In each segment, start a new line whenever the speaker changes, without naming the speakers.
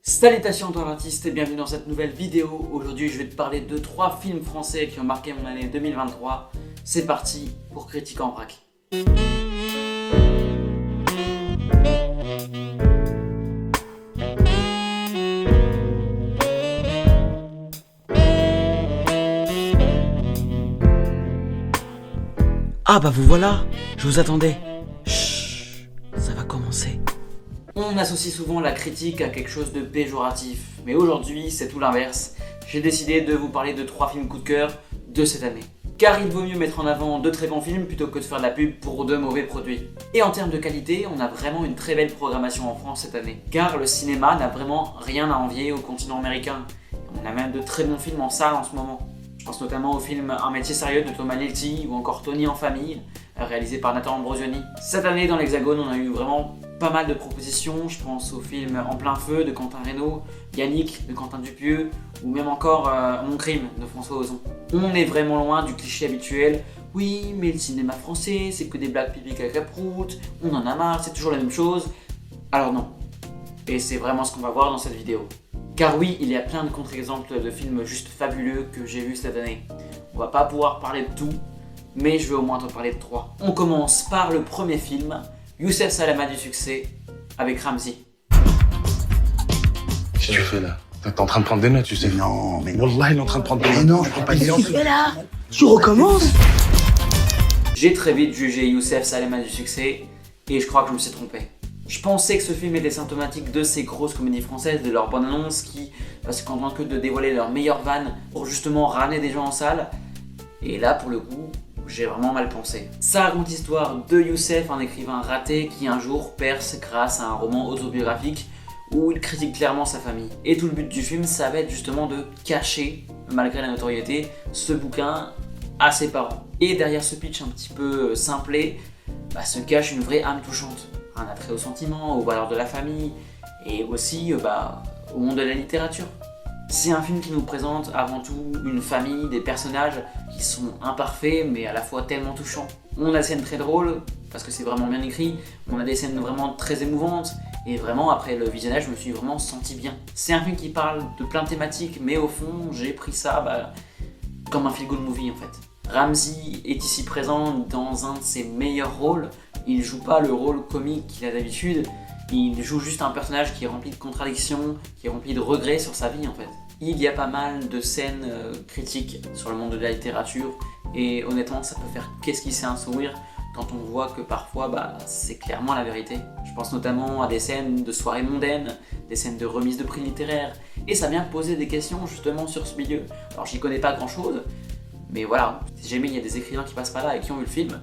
Salutations toi l'artiste et bienvenue dans cette nouvelle vidéo. Aujourd'hui je vais te parler de 3 films français qui ont marqué mon année 2023. C'est parti pour Critique en vrac. Ah bah vous voilà, je vous attendais. Chut, ça va commencer. On associe souvent la critique à quelque chose de péjoratif, mais aujourd'hui c'est tout l'inverse. J'ai décidé de vous parler de 3 films coup de cœur de cette année. Car il vaut mieux mettre en avant de très bons films plutôt que de faire de la pub pour de mauvais produits. Et en termes de qualité, on a vraiment une très belle programmation en France cette année. Car le cinéma n'a vraiment rien à envier au continent américain. On a même de très bons films en salle en ce moment. Je pense notamment au film Un métier sérieux de Thomas Lielty ou encore Tony en famille, réalisé par Nathan Ambrosioni. Cette année dans l'Hexagone, on a eu vraiment pas mal de propositions. Je pense au film En plein feu de Quentin Reynaud, Yannick de Quentin Dupieux ou même encore Mon crime de François Ozon. On est vraiment loin du cliché habituel. Oui, mais le cinéma français, c'est que des blagues pipi caca prout, on en a marre, c'est toujours la même chose. Alors non. Et c'est vraiment ce qu'on va voir dans cette vidéo. Car oui, il y a plein de contre-exemples de films juste fabuleux que j'ai vus cette année. On va pas pouvoir parler de tout, mais je vais au moins te parler de 3. On commence par le premier film, Youssef Salama du succès, avec Ramzy.
Qu'est-ce que tu fais là? T'es en train de prendre des notes, tu sais.
Non, mais
Wallah, il est en train de prendre des notes.
mais non, je prends pas des
Qu'est-ce que tu fais là? Tu recommences?
J'ai très vite jugé Youssef Salama du succès, et je crois que je me suis trompé. Je pensais que ce film était symptomatique de ces grosses comédies françaises, de leurs bonnes annonces qui se contentent que de dévoiler leurs meilleures vannes pour justement ramener des gens en salle. Et là, pour le coup, j'ai vraiment mal pensé. Ça raconte l'histoire de Youssef, un écrivain raté qui un jour perce grâce à un roman autobiographique où il critique clairement sa famille. Et tout le but du film, ça va être justement de cacher, malgré la notoriété, ce bouquin à ses parents. Et derrière ce pitch un petit peu simplé, se cache une vraie âme touchante. Un attrait aux sentiments, aux valeurs de la famille et aussi au monde de la littérature. C'est un film qui nous présente avant tout une famille, des personnages qui sont imparfaits mais à la fois tellement touchants. On a des scènes très drôles parce que c'est vraiment bien écrit, on a des scènes vraiment très émouvantes et vraiment après le visionnage je me suis vraiment senti bien. C'est un film qui parle de plein de thématiques mais au fond j'ai pris ça comme un feel-good movie en fait. Ramzy est ici présent dans un de ses meilleurs rôles. Il joue pas le rôle comique qu'il a d'habitude, il joue juste un personnage qui est rempli de contradictions, qui est rempli de regrets sur sa vie en fait. Il y a pas mal de scènes critiques sur le monde de la littérature et honnêtement ça peut faire qu'esquisser un sourire quand on voit que parfois c'est clairement la vérité. Je pense notamment à des scènes de soirées mondaines, des scènes de remise de prix littéraires et ça vient poser des questions justement sur ce milieu. Alors j'y connais pas grand chose, mais voilà, si jamais il y a des écrivains qui passent par là et qui ont vu le film,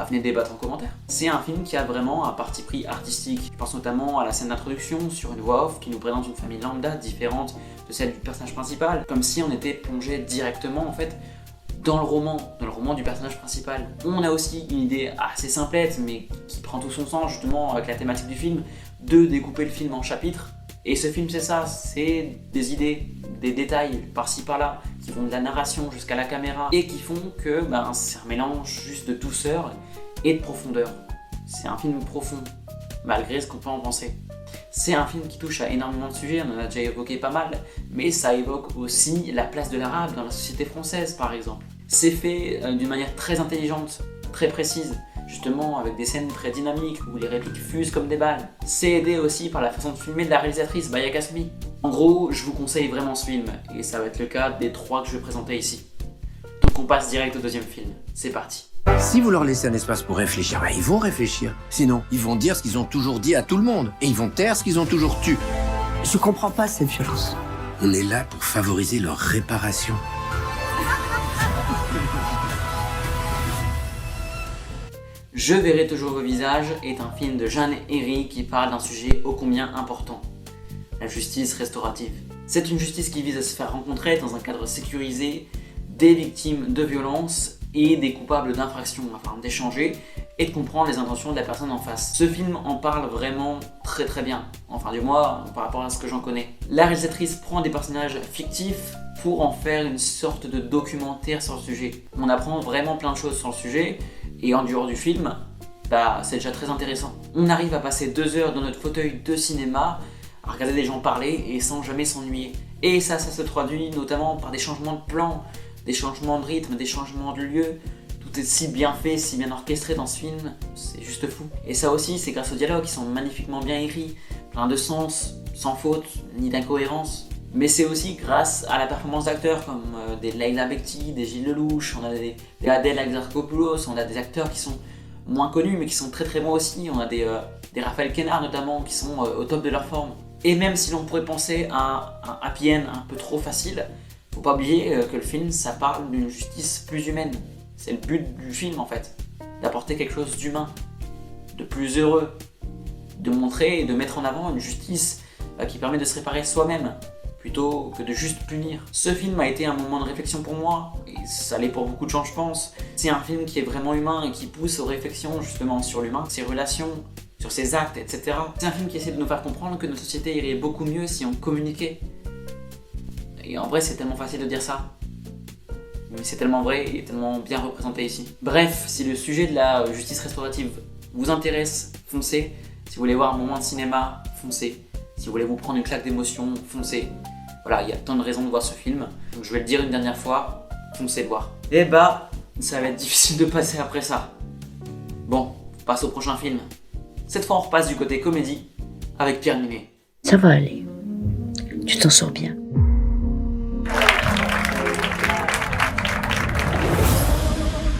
venez débattre en commentaire. C'est un film qui a vraiment un parti pris artistique. Je pense notamment à la scène d'introduction sur une voix off qui nous présente une famille lambda différente de celle du personnage principal, comme si on était plongé directement en fait dans le roman du personnage principal. On a aussi une idée assez simplette mais qui prend tout son sens justement avec la thématique du film, de découper le film en chapitres. Et ce film c'est ça, c'est des idées, des détails par-ci par-là qui vont de la narration jusqu'à la caméra et qui font que c'est un mélange juste de douceur et de profondeur. C'est un film profond, malgré ce qu'on peut en penser. C'est un film qui touche à énormément de sujets, on en a déjà évoqué pas mal, mais ça évoque aussi la place de l'arabe dans la société française par exemple. C'est fait d'une manière très intelligente, très précise, justement avec des scènes très dynamiques où les répliques fusent comme des balles. C'est aidé aussi par la façon de filmer de la réalisatrice Baya Kasmi. En gros, je vous conseille vraiment ce film, et ça va être le cas des 3 que je vais présenter ici. Donc on passe direct au deuxième film, c'est parti.
Si vous leur laissez un espace pour réfléchir, ils vont réfléchir. Sinon, ils vont dire ce qu'ils ont toujours dit à tout le monde. Et ils vont taire ce qu'ils ont toujours tu.
Je comprends pas cette violence.
On est là pour favoriser leur réparation.
Je verrai toujours vos visages est un film de Jeanne Herry qui parle d'un sujet ô combien important. La justice restaurative. C'est une justice qui vise à se faire rencontrer dans un cadre sécurisé des victimes de violences et des coupables d'infractions afin d'échanger et de comprendre les intentions de la personne en face. Ce film en parle vraiment très très bien, enfin du moins par rapport à ce que j'en connais. La réalisatrice prend des personnages fictifs pour en faire une sorte de documentaire sur le sujet. On apprend vraiment plein de choses sur le sujet et en dehors du film, c'est déjà très intéressant. On arrive à passer 2 heures dans notre fauteuil de cinéma à regarder des gens parler et sans jamais s'ennuyer. Et ça se traduit notamment par des changements de plan, des changements de rythme, des changements de lieu. Tout est si bien fait, si bien orchestré dans ce film, c'est juste fou. Et ça aussi, c'est grâce aux dialogues qui sont magnifiquement bien écrits, plein de sens, sans faute, ni d'incohérence. Mais c'est aussi grâce à la performance d'acteurs comme des Leila Bekti, des Gilles Lelouch, on a des Adèle Exarchopoulos, on a des acteurs qui sont moins connus mais qui sont très très bons aussi, on a des Raphaël Quénard notamment qui sont au top de leur forme. Et même si l'on pourrait penser à un happy end un peu trop facile, faut pas oublier que le film ça parle d'une justice plus humaine. C'est le but du film en fait, d'apporter quelque chose d'humain, de plus heureux, de montrer et de mettre en avant une justice qui permet de se réparer soi-même, plutôt que de juste punir. Ce film a été un moment de réflexion pour moi, et ça l'est pour beaucoup de gens je pense. C'est un film qui est vraiment humain et qui pousse aux réflexions justement sur l'humain, ses relations, sur ses actes, etc. C'est un film qui essaie de nous faire comprendre que notre société irait beaucoup mieux si on communiquait. Et en vrai c'est tellement facile de dire ça. Mais c'est tellement vrai et tellement bien représenté ici. Bref, si le sujet de la justice restaurative vous intéresse, foncez. Si vous voulez voir un moment de cinéma, foncez. Si vous voulez vous prendre une claque d'émotion, foncez. Voilà, il y a tant de raisons de voir ce film. Donc je vais le dire une dernière fois, foncez le voir. Et bah, ça va être difficile de passer après ça. Bon, on passe au prochain film. Cette fois on repasse du côté comédie avec Pierre Ninet.
Ça va aller. Tu t'en sors bien.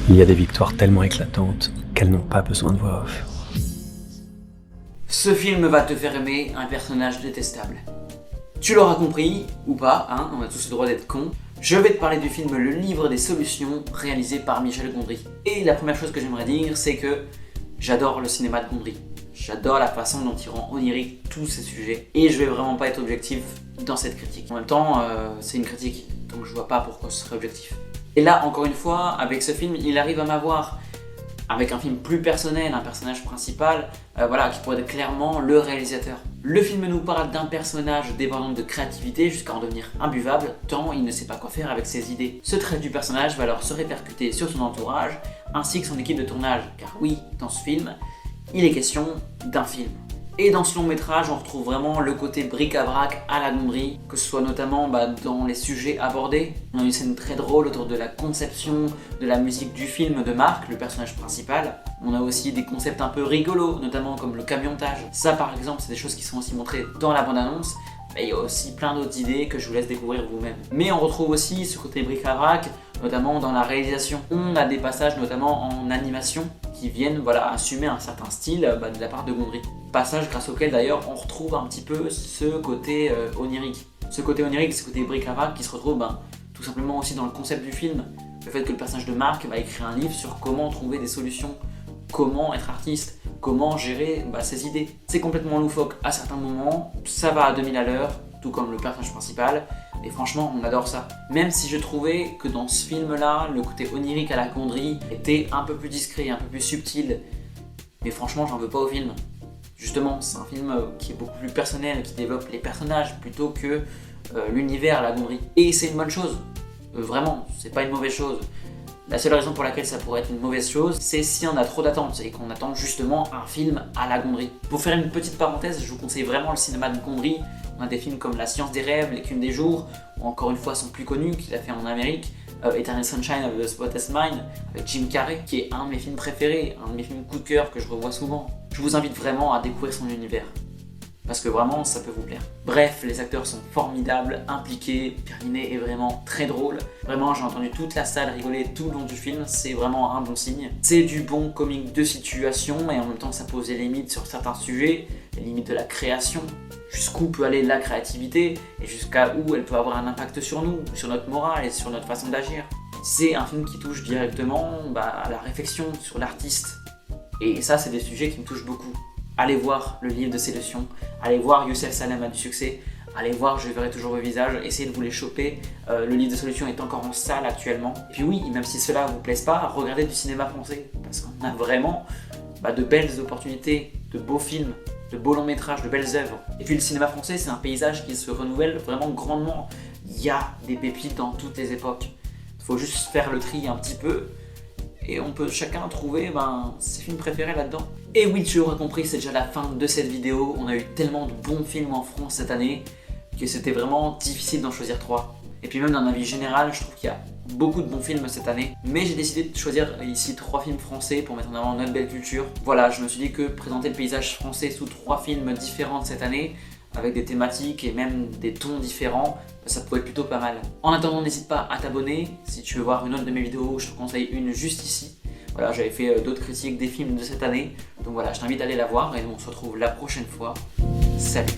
Il y a des victoires tellement éclatantes qu'elles n'ont pas besoin de voix off.
Ce film va te faire aimer un personnage détestable. Tu l'auras compris, ou pas, hein, on a tous le droit d'être cons. Je vais te parler du film Le Livre des Solutions, réalisé par Michel Gondry. Et la première chose que j'aimerais dire, c'est que j'adore le cinéma de Gondry. J'adore la façon dont il rend onirique tous ces sujets. Et je vais vraiment pas être objectif dans cette critique. En même temps, c'est une critique, donc je vois pas pourquoi ce serait objectif. Et là, encore une fois, avec ce film, il arrive à m'avoir avec un film plus personnel, un personnage principal, qui pourrait être clairement le réalisateur. Le film nous parle d'un personnage débordant de créativité jusqu'à en devenir imbuvable, tant il ne sait pas quoi faire avec ses idées. Ce trait du personnage va alors se répercuter sur son entourage, ainsi que son équipe de tournage, car oui, dans ce film, il est question d'un film. Et dans ce long métrage, on retrouve vraiment le côté bric-à-brac à la Gondry, que ce soit notamment dans les sujets abordés. On a une scène très drôle autour de la conception de la musique du film de Marc, le personnage principal. On a aussi des concepts un peu rigolos, notamment comme le camiontage. Ça par exemple, c'est des choses qui sont aussi montrées dans la bande-annonce. Mais il y a aussi plein d'autres idées que je vous laisse découvrir vous-même. Mais on retrouve aussi ce côté bric-à-brac, notamment dans la réalisation. On a des passages notamment en animation qui viennent assumer un certain style de la part de Gondry. Passage grâce auquel d'ailleurs on retrouve un petit peu ce côté onirique. Ce côté onirique, ce côté bric-à-brac qui se retrouve tout simplement aussi dans le concept du film. Le fait que le personnage de Marc va écrire un livre sur comment trouver des solutions, comment être artiste, comment gérer ses idées. C'est complètement loufoque à certains moments, ça va à 2000 à l'heure, tout comme le personnage principal, et franchement on adore ça. Même si je trouvais que dans ce film-là, le côté onirique à la Gondry était un peu plus discret, un peu plus subtil, mais franchement j'en veux pas au film. Justement, c'est un film qui est beaucoup plus personnel, qui développe les personnages plutôt que l'univers à la Gondry. Et c'est une bonne chose, vraiment, c'est pas une mauvaise chose. La seule raison pour laquelle ça pourrait être une mauvaise chose, c'est si on a trop d'attentes et qu'on attend justement un film à la Gondry. Pour faire une petite parenthèse, je vous conseille vraiment le cinéma de Gondry. On a des films comme La Science des Rêves, L'écume des jours, ou encore une fois son plus connu qu'il a fait en Amérique, Eternal Sunshine of the Spotless Mind, avec Jim Carrey, qui est un de mes films préférés, un de mes films coup de cœur que je revois souvent. Je vous invite vraiment à découvrir son univers, parce que vraiment ça peut vous plaire. Bref, les acteurs sont formidables, impliqués, Pierre Ninet est vraiment très drôle. Vraiment, j'ai entendu toute la salle rigoler tout le long du film, c'est vraiment un bon signe. C'est du bon comique de situation, et en même temps ça pose des limites sur certains sujets, les limites de la création, jusqu'où peut aller la créativité, et jusqu'à où elle peut avoir un impact sur nous, sur notre morale et sur notre façon d'agir. C'est un film qui touche directement à la réflexion sur l'artiste. Et ça, c'est des sujets qui me touchent beaucoup. Allez voir Le Livre de Solutions, allez voir Youssef Salem a du succès, allez voir Je verrai toujours vos visages, essayez de vous les choper. Le Livre de Solutions est encore en salle actuellement. Et puis oui, même si cela vous plaise pas, regardez du cinéma français, parce qu'on a vraiment de belles opportunités, de beaux films, de beaux longs métrages, de belles œuvres. Et puis le cinéma français, c'est un paysage qui se renouvelle vraiment grandement. Il y a des pépites dans toutes les époques. Il faut juste faire le tri un petit peu, et on peut chacun trouver ses films préférés là-dedans. Et oui, tu auras compris, c'est déjà la fin de cette vidéo. On a eu tellement de bons films en France cette année que c'était vraiment difficile d'en choisir 3. Et puis même d'un avis général, je trouve qu'il y a beaucoup de bons films cette année. Mais j'ai décidé de choisir ici 3 films français pour mettre en avant notre belle culture. Voilà, je me suis dit que présenter le paysage français sous 3 films différents de cette année, avec des thématiques et même des tons différents, ça pouvait être plutôt pas mal. En attendant, n'hésite pas à t'abonner. Si tu veux voir une autre de mes vidéos, je te conseille une juste ici. Voilà, j'avais fait d'autres critiques des films de cette année. Donc voilà, je t'invite à aller la voir et nous on se retrouve la prochaine fois. Salut!